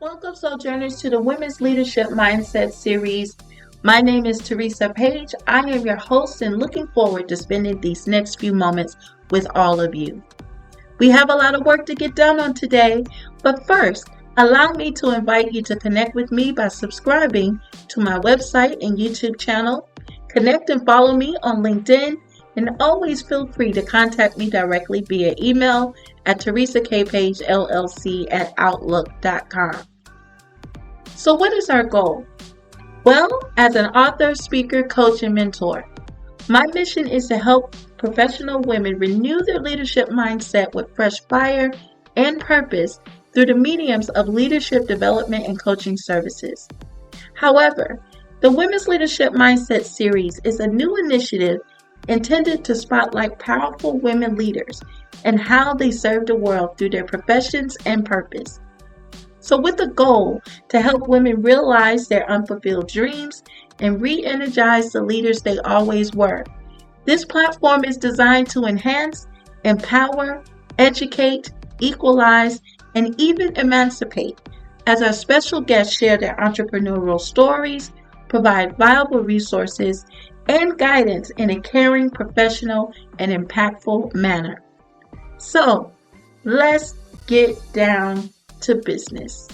Welcome, Sojourners, to the Women's Leadership Mindset Series. My name is Teresa Page. I am your host and looking forward to spending these next few moments with all of you. We have a lot of work to get done on today, but first, allow me to invite you to connect with me by subscribing to my website and YouTube channel. Connect and follow me on LinkedIn, and always feel free to contact me directly via email at teresakpagellc@outlook.com. So what is our goal? Well, as an author, speaker, coach, and mentor, my mission is to help professional women renew their leadership mindset with fresh fire and purpose through the mediums of leadership development and coaching services. However, the Women's Leadership Mindset series is a new initiative intended to spotlight powerful women leaders and how they serve the world through their professions and purpose. So with the goal to help women realize their unfulfilled dreams and re-energize the leaders they always were, this platform is designed to enhance, empower, educate, equalize, and even emancipate as our special guests share their entrepreneurial stories, provide valuable resources, and guidance in a caring, professional, and impactful manner. So, let's get down to business.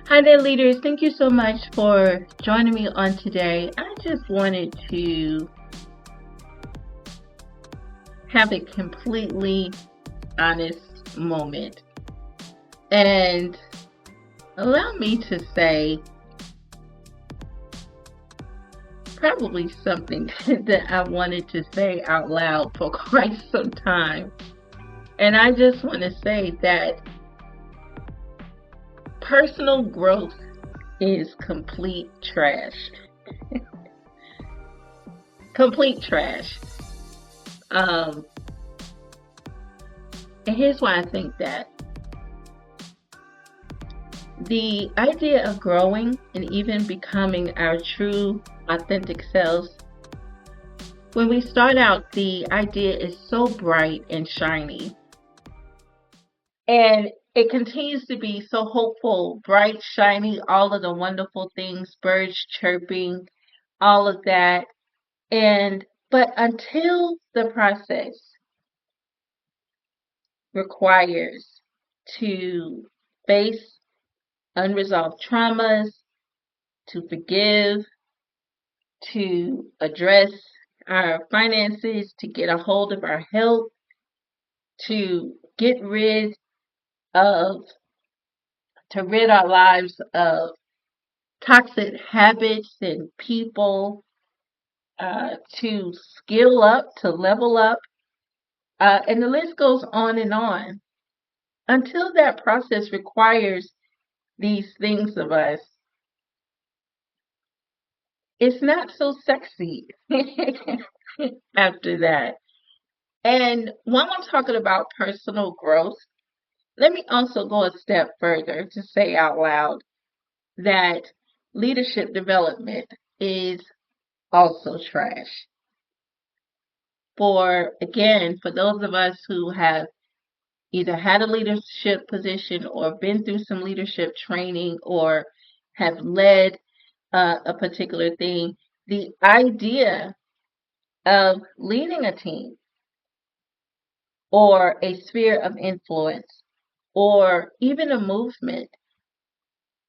Hi there, leaders. Thank you so much for joining me on today. I just wanted to have a completely honest moment and allow me to say probably something that I wanted to say out loud for quite some time. And I just want to say that personal growth is complete trash. Complete trash. And here's why I think that. The idea of growing and even becoming our true, authentic selves, when we start out, the idea is so bright and shiny. And it continues to be so hopeful, bright, shiny, all of the wonderful things, birds chirping, all of that. But until the process requires to face unresolved traumas, to forgive, to address our finances, to get a hold of our health, to rid our lives of toxic habits and people, to skill up, to level up, and the list goes on and on. Until that process requires these things of us, it's not so sexy after that. And while I'm talking about personal growth, let me also go a step further to say out loud that leadership development is also trash. For those of us who have either had a leadership position or been through some leadership training or have led a particular thing, the idea of leading a team or a sphere of influence or even a movement,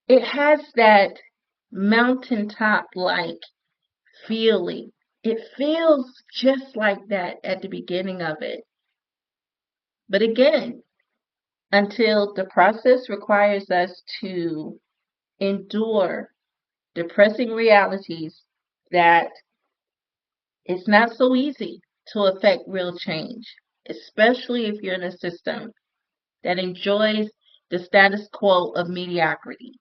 it has that mountaintop like feeling. It feels just like that at the beginning of it. But again, until the process requires us to endure depressing realities that it's not so easy to affect real change, especially if you're in a system that enjoys the status quo of mediocrity.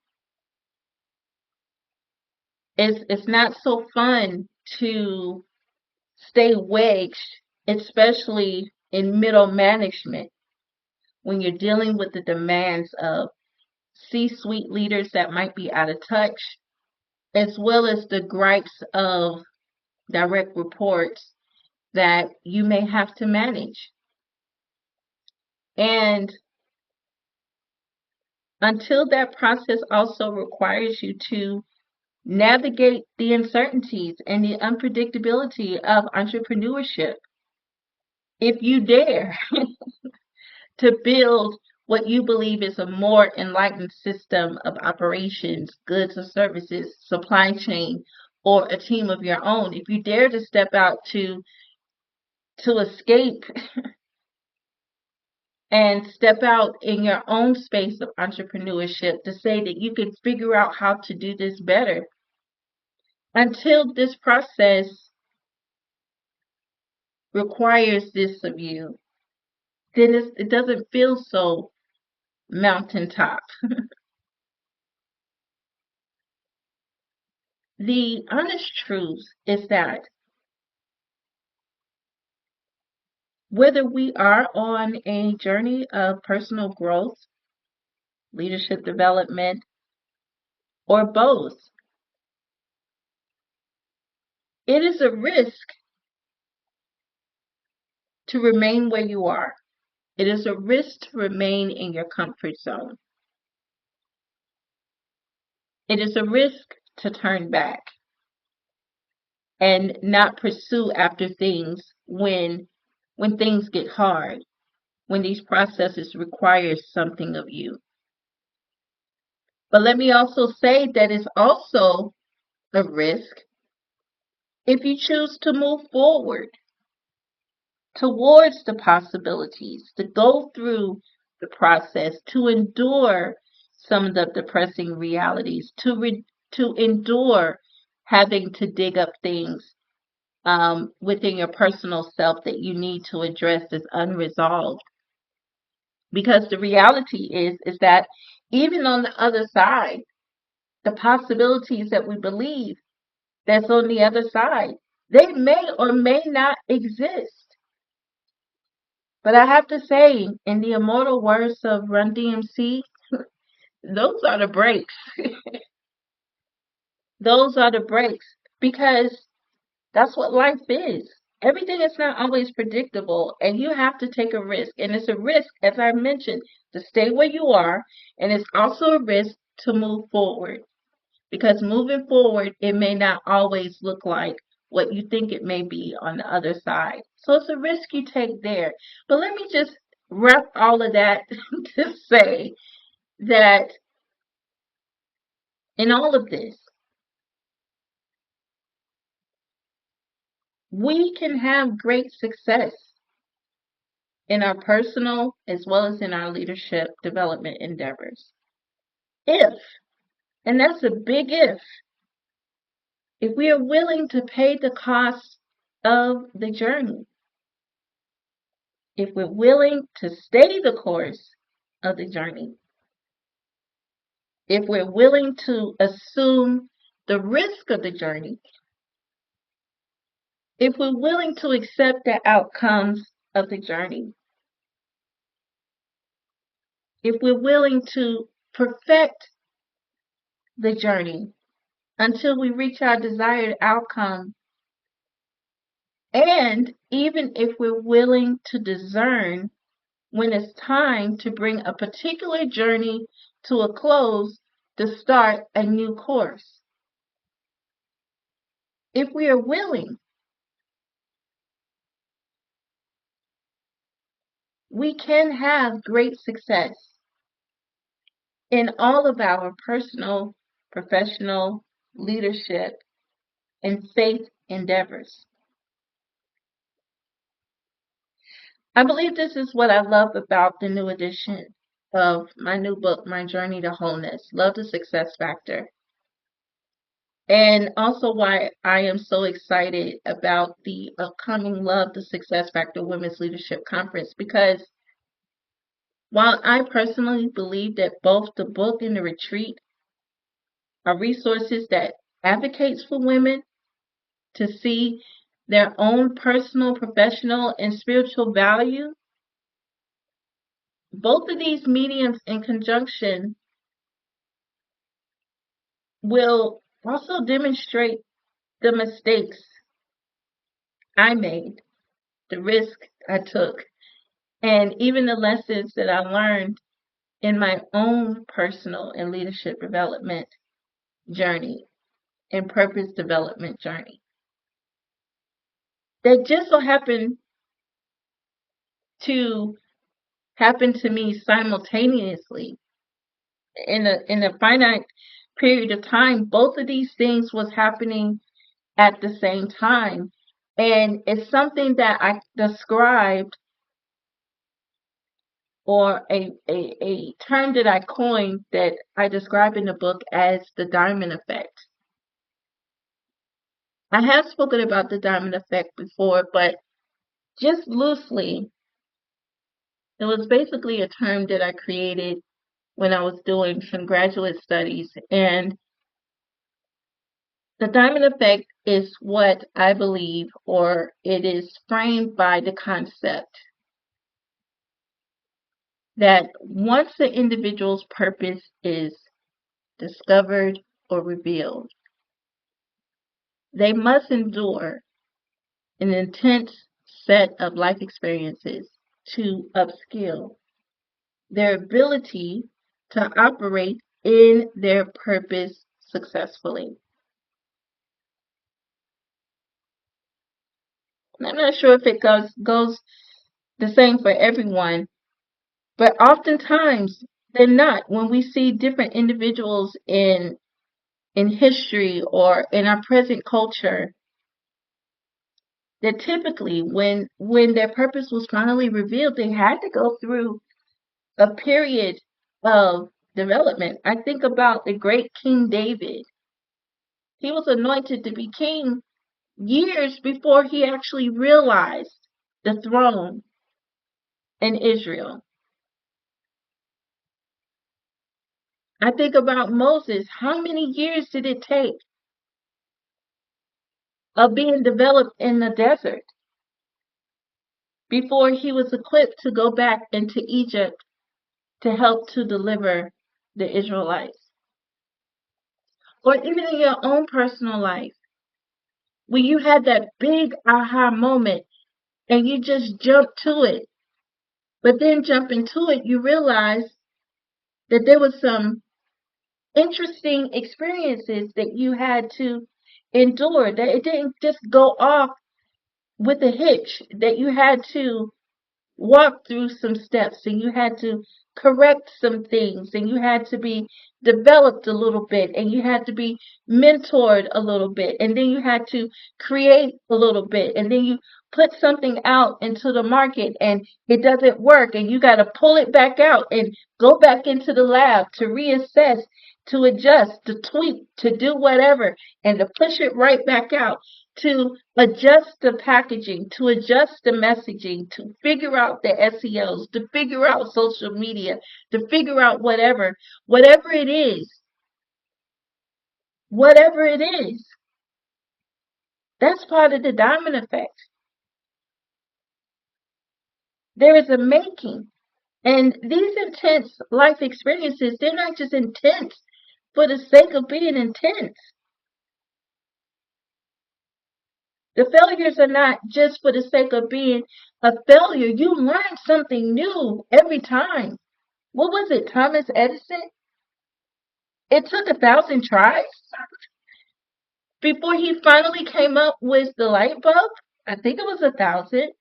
It's not so fun to stay wedged, especially in middle management, when you're dealing with the demands of C-suite leaders that might be out of touch, as well as the gripes of direct reports that you may have to manage. And until that process also requires you to navigate the uncertainties and the unpredictability of entrepreneurship. If you dare to build what you believe is a more enlightened system of operations, goods or services, supply chain, or a team of your own, if you dare to step out to escape and step out in your own space of entrepreneurship to say that you can figure out how to do this better, until this process requires this of you, then it doesn't feel so mountaintop. The honest truth is that whether we are on a journey of personal growth, leadership development, or both, it is a risk to remain where you are. It is a risk to remain in your comfort zone. It is a risk to turn back and not pursue after things when things get hard, when these processes require something of you. But let me also say that it's also a risk if you choose to move forward towards the possibilities, to go through the process, to endure some of the depressing realities, to endure having to dig up things within your personal self that you need to address as unresolved. Because the reality is that even on the other side, the possibilities that we believe that's on the other side, they may or may not exist. But I have to say, in the immortal words of Run DMC, those are the breaks. Those are the breaks. Because that's what life is. Everything is not always predictable, and you have to take a risk. And it's a risk, as I mentioned, to stay where you are, and it's also a risk to move forward. Because moving forward, it may not always look like what you think it may be on the other side. So it's a risk you take there. But let me just wrap all of that to say that in all of this, we can have great success in our personal as well as in our leadership development endeavors. If, and that's a big if we are willing to pay the cost of the journey, if we're willing to stay the course of the journey, if we're willing to assume the risk of the journey, if we're willing to accept the outcomes of the journey, if we're willing to perfect the journey until we reach our desired outcome, and even if we're willing to discern when it's time to bring a particular journey to a close to start a new course. If we are willing, we can have great success in all of our personal, professional, leadership, and faith endeavors. I believe this is what I love about the new edition of my new book, My Journey to Wholeness, Love the Success Factor. And also why I am so excited about the upcoming Love the Success Factor Women's Leadership Conference, because while I personally believe that both the book and the retreat are resources that advocates for women to see their own personal, professional, and spiritual value, both of these mediums in conjunction will also demonstrate the mistakes I made, the risk I took, and even the lessons that I learned in my own personal and leadership development journey and purpose development journey that just so happened to happen to me simultaneously in a finite period of time. Both of these things was happening at the same time, and it's something that I described, or a term that I coined that I describe in the book as the diamond effect. I have spoken about the diamond effect before, but just loosely, it was basically a term that I created when I was doing some graduate studies. And the diamond effect is what I believe, or it is framed by the concept that once the individual's purpose is discovered or revealed, they must endure an intense set of life experiences to upskill their ability to operate in their purpose successfully. I'm not sure if it goes the same for everyone, but oftentimes they're not. When we see different individuals in history or in our present culture, that typically when their purpose was finally revealed, they had to go through a period of development. I think about the great King David. He was anointed to be king years before he actually realized the throne in Israel. I think about Moses. How many years did it take of being developed in the desert before he was equipped to go back into Egypt to help to deliver the Israelites? Or even in your own personal life, when you had that big aha moment and you just jump to it. But then jumping to it, you realize that there was some interesting experiences that you had to endure, that it didn't just go off with a hitch, that you had to walk through some steps and you had to correct some things and you had to be developed a little bit and you had to be mentored a little bit and then you had to create a little bit and then you put something out into the market and it doesn't work and you got to pull it back out and go back into the lab to reassess, to adjust, to tweak, to do whatever, and to push it right back out, to adjust the packaging, to adjust the messaging, to figure out the SEOs, to figure out social media, to figure out whatever it is, whatever it is. That's part of the diamond effect. There is a making. And these intense life experiences, they're not just intense for the sake of being intense. The failures are not just for the sake of being a failure. You learn something new every time. What was it, Thomas Edison? It took 1,000 tries before he finally came up with the light bulb. I think it was 1,000.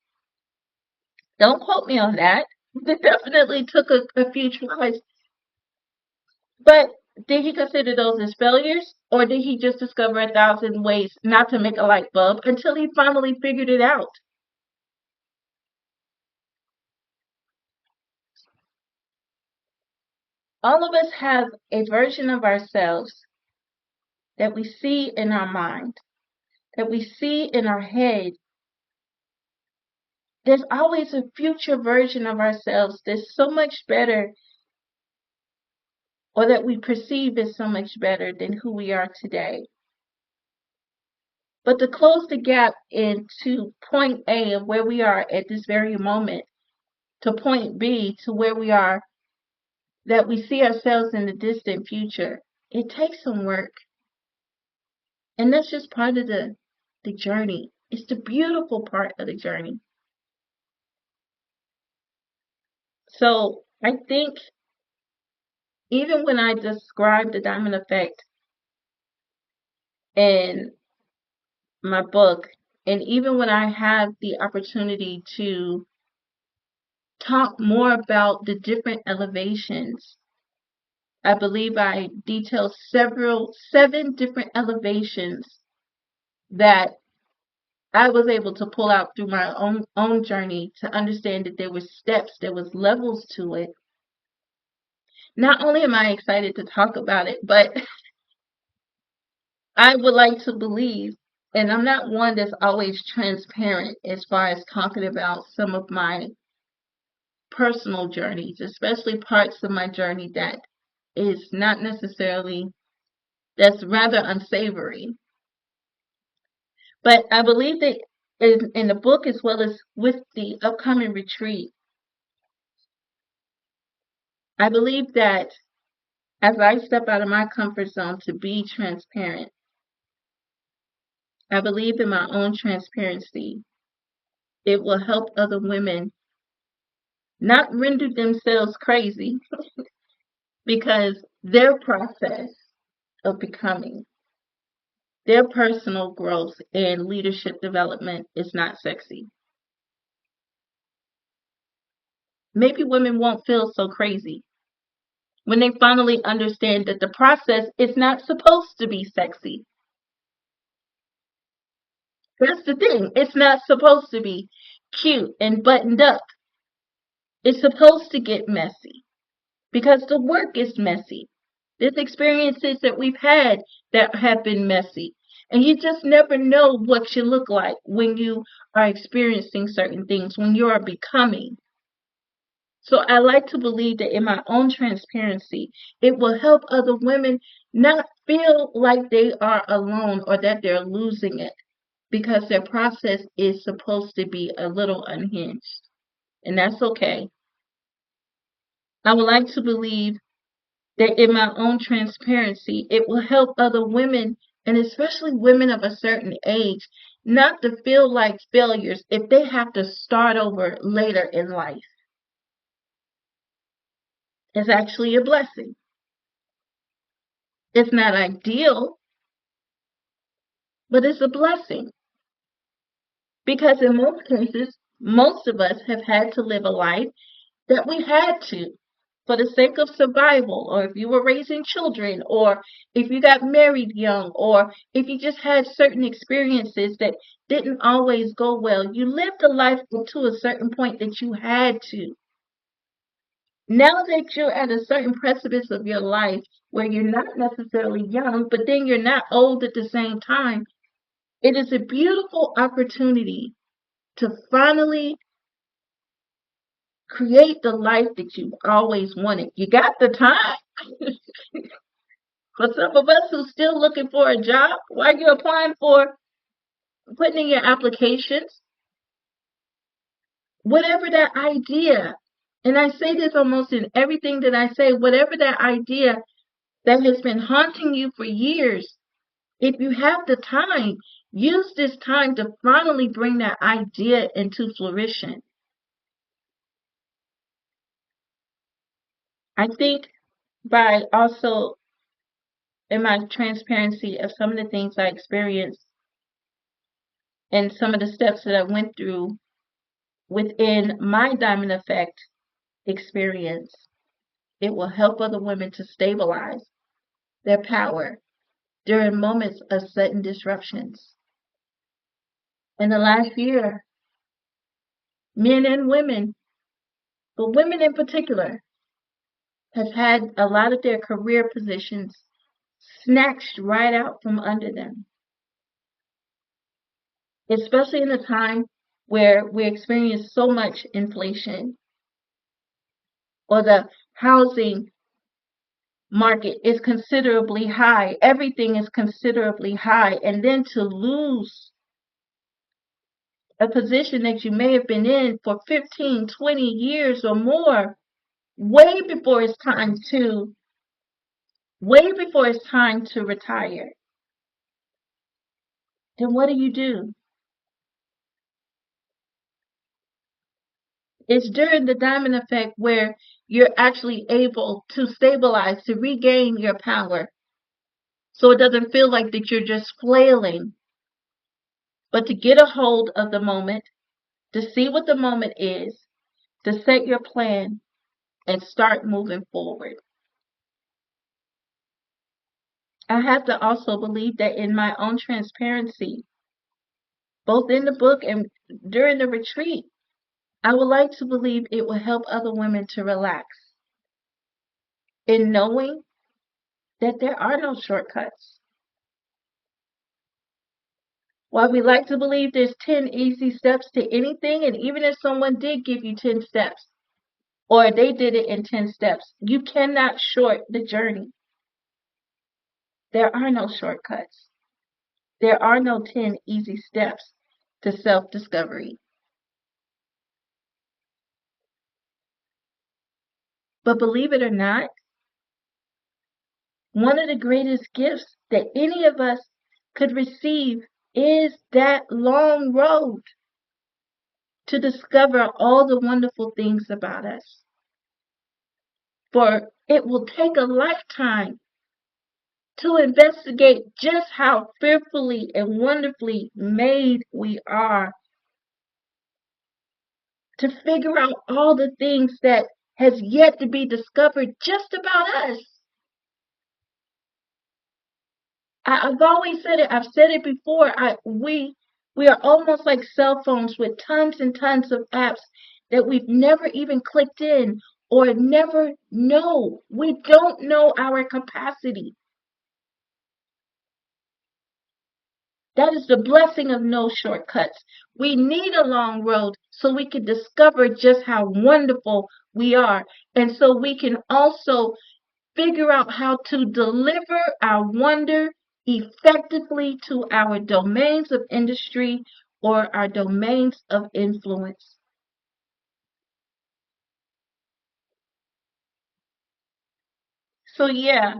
Don't quote me on that. It definitely took a few tries. But did he consider those as failures? Or did he just discover 1,000 ways not to make a light bulb until he finally figured it out? All of us have a version of ourselves that we see in our mind, that we see in our head. There's always a future version of ourselves that's so much better, or that we perceive as so much better than who we are today. But to close the gap into point A of where we are at this very moment, to point B to where we are, that we see ourselves in the distant future, it takes some work. And that's just part of the journey. It's the beautiful part of the journey. So I think even when I describe the diamond effect in my book, and even when I have the opportunity to talk more about the different elevations, I believe I detail seven different elevations that I was able to pull out through my own journey to understand that there were steps, there was levels to it. Not only am I excited to talk about it, but I would like to believe, and I'm not one that's always transparent as far as talking about some of my personal journeys, especially parts of my journey that is not necessarily, that's rather unsavory. But I believe that in the book, as well as with the upcoming retreat, I believe that as I step out of my comfort zone to be transparent, I believe in my own transparency. It will help other women not render themselves crazy because their process of becoming, their personal growth and leadership development is not sexy. Maybe women won't feel so crazy when they finally understand that the process is not supposed to be sexy. That's the thing. It's not supposed to be cute and buttoned up. It's supposed to get messy because the work is messy. There's experiences that we've had that have been messy. And you just never know what you look like when you are experiencing certain things, when you are becoming. So I like to believe that in my own transparency, it will help other women not feel like they are alone or that they're losing it because their process is supposed to be a little unhinged. And that's okay. I would like to believe that in my own transparency, it will help other women, and especially women of a certain age, not to feel like failures if they have to start over later in life. It's actually a blessing. It's not ideal, but it's a blessing because in most cases, most of us have had to live a life that we had to for the sake of survival, or if you were raising children, or if you got married young, or if you just had certain experiences that didn't always go well. You lived a life to a certain point that you had to. Now that you're at a certain precipice of your life where you're not necessarily young, but then you're not old at the same time, it is a beautiful opportunity to finally create the life that you've always wanted. You got the time. For some of us who's still looking for a job, while you're applying for putting in your applications, whatever that idea, and I say this almost in everything that I say, whatever that idea that has been haunting you for years, if you have the time, use this time to finally bring that idea into fruition. I think by also in my transparency of some of the things I experienced and some of the steps that I went through within my diamond effect experience, it will help other women to stabilize their power during moments of sudden disruptions. In the last year, men and women, but women in particular, has had a lot of their career positions snatched right out from under them, especially in a time where we experience so much inflation or the housing market is considerably high. Everything is considerably high. And then to lose a position that you may have been in for 15, 20 years or more, way before it's time to, way before it's time to retire. Then what do? It's during the diamond effect where you're actually able to stabilize, to regain your power. So it doesn't feel like that you're just flailing, but to get a hold of the moment, to see what the moment is, to set your plan and start moving forward. I have to also believe that in my own transparency, both in the book and during the retreat, I would like to believe it will help other women to relax in knowing that there are no shortcuts. While we like to believe there's 10 easy steps to anything, and even if someone did give you 10 steps, or they did it in 10 steps, you cannot short the journey. There are no shortcuts. There are no 10 easy steps to self discovery. But believe it or not, one of the greatest gifts that any of us could receive is that long road to discover all the wonderful things about us. For it will take a lifetime to investigate just how fearfully and wonderfully made we are, to figure out all the things that has yet to be discovered just about us. I've always said it. I've said it before. We are almost like cell phones with tons and tons of apps that we've never even clicked in or never know. We don't know our capacity. That is the blessing of no shortcuts. We need a long road so we can discover just how wonderful we are. And so we can also figure out how to deliver our wonder effectively to our domains of industry or our domains of influence. So, yeah,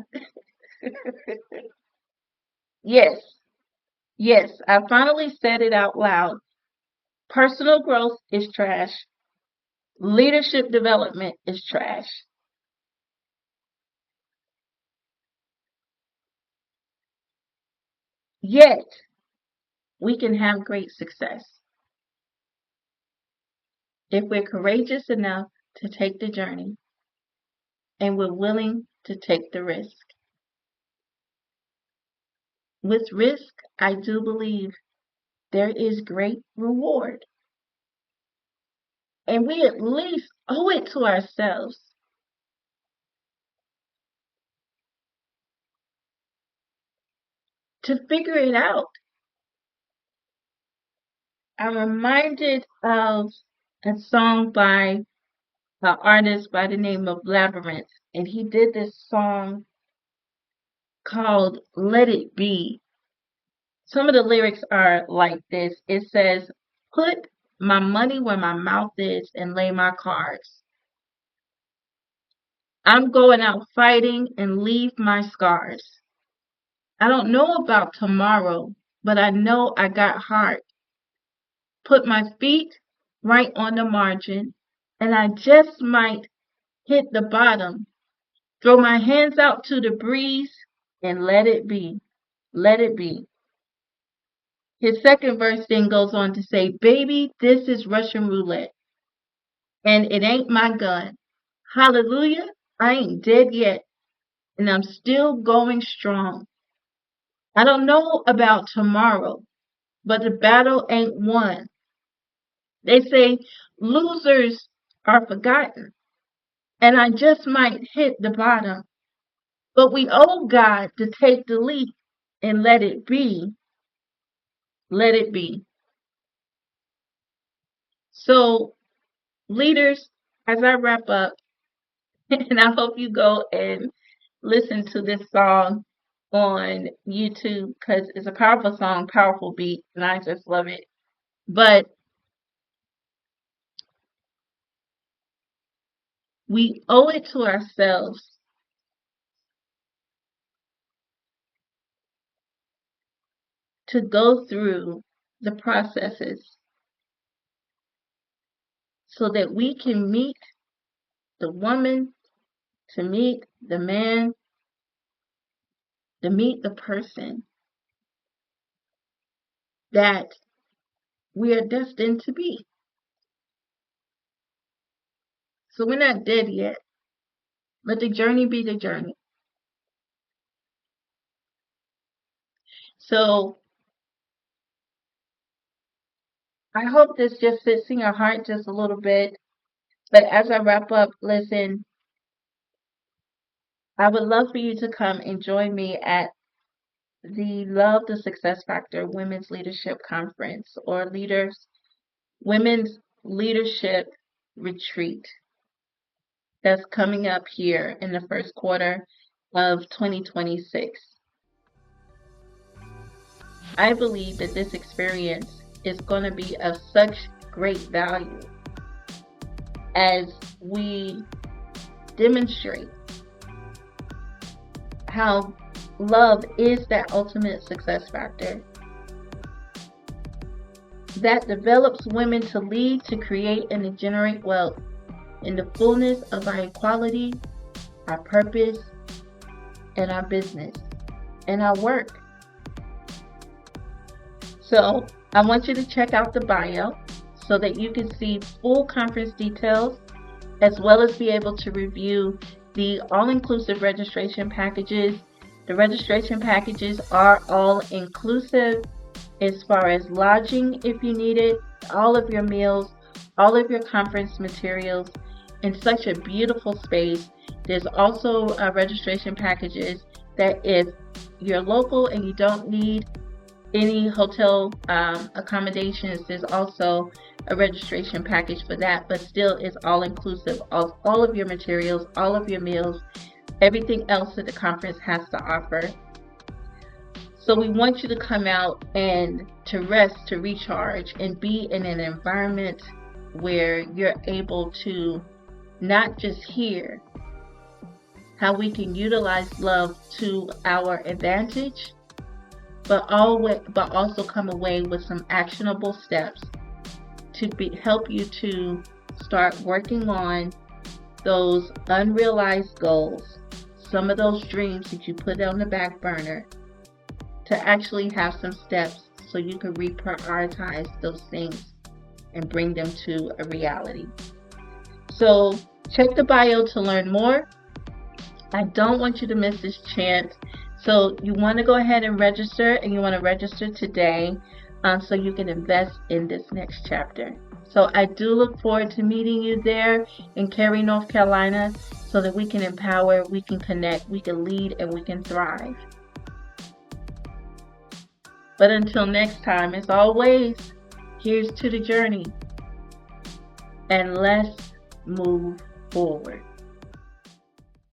yes, yes, I finally said it out loud. Personal growth is trash. Leadership development is trash. Yet, we can have great success if we're courageous enough to take the journey and we're willing to take the risk. With risk, I do believe there is great reward. And we at least owe it to ourselves to figure it out. I'm reminded of a song by an artist by the name of Labyrinth, and he did this song called Let It Be. Some of the lyrics are like this. It says, "Put my money where my mouth is and lay my cards. I'm going out fighting and leave my scars. I don't know about tomorrow, but I know I got heart. Put my feet right on the margin, and I just might hit the bottom. Throw my hands out to the breeze and let it be. Let it be." His second verse then goes on to say, "Baby, this is Russian roulette, and it ain't my gun. Hallelujah, I ain't dead yet, and I'm still going strong. I don't know about tomorrow, but the battle ain't won. They say losers are forgotten, and I just might hit the bottom. But we owe God to take the leap and let it be, let it be." So, leaders, as I wrap up, and I hope you go and listen to this song on YouTube because it's a powerful song, powerful beat, and I just love it. But we owe it to ourselves to go through the processes so that we can meet the woman, to meet the man, to meet the person that we are destined to be. So we're not dead yet. Let the journey be the journey. So I hope this just sits in your heart just a little bit. But as I wrap up, listen, I would love for you to come and join me at the Love the Success Factor Women's Leadership Conference or Women's Leadership Retreat that's coming up here in the first quarter of 2026. I believe that this experience is going to be of such great value as we demonstrate how love is that ultimate success factor that develops women to lead, to create, and to generate wealth in the fullness of our equality, our purpose, and our business, and our work. So I want you to check out the bio so that you can see full conference details, as well as be able to review the all-inclusive registration packages. The registration packages are all-inclusive as far as lodging if you need it, all of your meals, all of your conference materials in such a beautiful space. There's also registration packages that if you're local and you don't need any hotel accommodations, there's also a registration package for that, but still it's all inclusive of all of your materials, all of your meals, everything else that the conference has to offer. So we want you to come out and to rest, to recharge, and be in an environment where you're able to not just hear how we can utilize love to our advantage, but also come away with some actionable steps to help you to start working on those unrealized goals, some of those dreams that you put on the back burner, to actually have some steps so you can reprioritize those things and bring them to a reality. So check the bio to learn more. I don't want you to miss this chance. So you want to go ahead and register, and you want to register today so you can invest in this next chapter. So I do look forward to meeting you there in Cary, North Carolina, so that we can empower, we can connect, we can lead, and we can thrive. But until next time, as always, here's to the journey, and let's move forward.